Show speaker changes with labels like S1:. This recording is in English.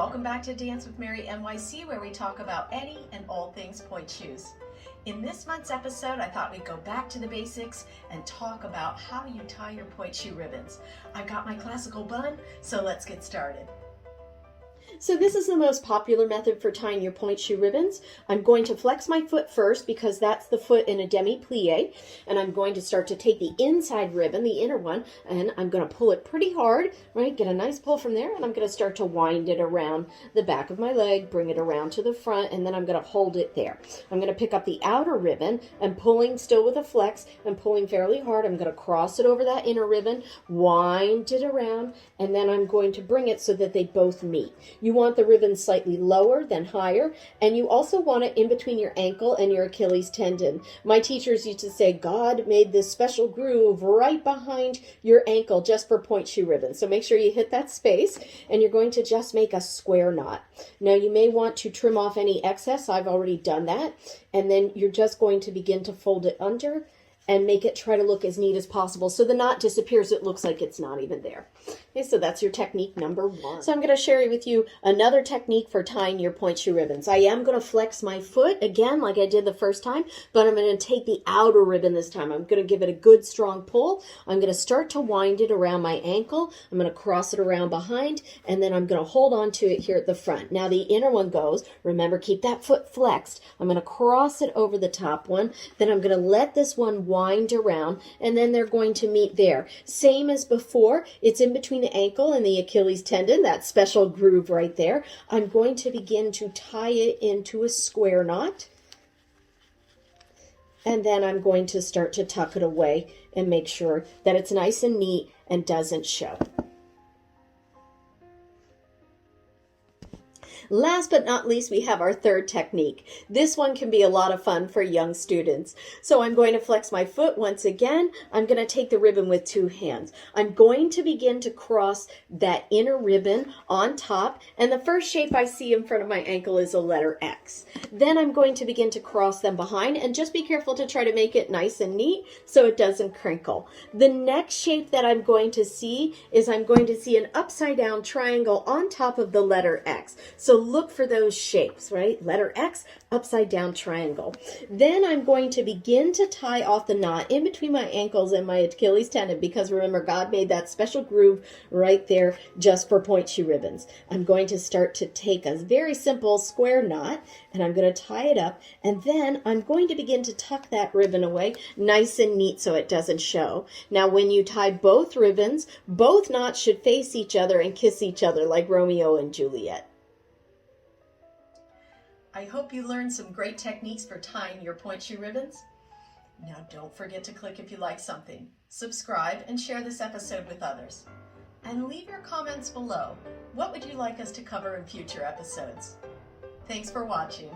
S1: Welcome back to Dance with Mary NYC, where we talk about any and all things pointe shoes. In this month's episode, I thought we'd go back to the basics and talk about how you tie your pointe shoe ribbons. I've got my classical bun, so let's get started.
S2: So this is the most popular method for tying your pointe shoe ribbons. I'm going to flex my foot first because that's the foot in a demi plie, and I'm going to start to take the inside ribbon, the inner one, and I'm going to pull it pretty hard, right? Get a nice pull from there, and I'm going to start to wind it around the back of my leg, bring it around to the front, and then I'm going to hold it there. I'm going to pick up the outer ribbon and pulling still with a flex and pulling fairly hard. I'm going to cross it over that inner ribbon, wind it around, and then I'm going to bring it so that they both meet. You want the ribbon slightly lower than higher, and you also want it in between your ankle and your Achilles tendon. My teachers used to say God made this special groove right behind your ankle just for pointe shoe ribbons. So make sure you hit that space, and you're going to just make a square knot. Now you may want to trim off any excess. I've already done that. And then you're just going to begin to fold it under and make it try to look as neat as possible. So the knot disappears, it looks like it's not even there. Okay, so that's your technique number one. So I'm going to share with you another technique for tying your pointe shoe ribbons. I am going to flex my foot again like I did the first time, but I'm going to take the outer ribbon this time. I'm going to give it a good strong pull. I'm going to start to wind it around my ankle. I'm going to cross it around behind, and then I'm going to hold on to it here at the front. Now the inner one goes, remember, keep that foot flexed. I'm going to cross it over the top one. Then I'm going to let this one wind around, and then they're going to meet there. Same as before, it's in between the ankle and the Achilles tendon, that special groove right there. I'm going to begin to tie it into a square knot, and then I'm going to start to tuck it away and make sure that it's nice and neat and doesn't show. Last but not least, we have our third technique. This one can be a lot of fun for young students. So I'm going to flex my foot once again. I'm going to take the ribbon with two hands. I'm going to begin to cross that inner ribbon on top, and the first shape I see in front of my ankle is a letter X. Then I'm going to begin to cross them behind, and just be careful to try to make it nice and neat so it doesn't crinkle. The next shape that I'm going to see is I'm going to see an upside down triangle on top of the letter X. So look for those shapes, right? Letter X, upside down triangle. Then I'm going to begin to tie off the knot in between my ankles and my Achilles tendon, because remember, God made that special groove right there just for pointe shoe ribbons. I'm going to start to take a very simple square knot, and I'm going to tie it up, and then I'm going to begin to tuck that ribbon away nice and neat so it doesn't show. Now when you tie both ribbons, both knots should face each other and kiss each other like Romeo and Juliet.
S1: I hope you learned some great techniques for tying your pointe shoe ribbons. Now don't forget to click if you like something, subscribe, and share this episode with others. And leave your comments below. What would you like us to cover in future episodes? Thanks for watching.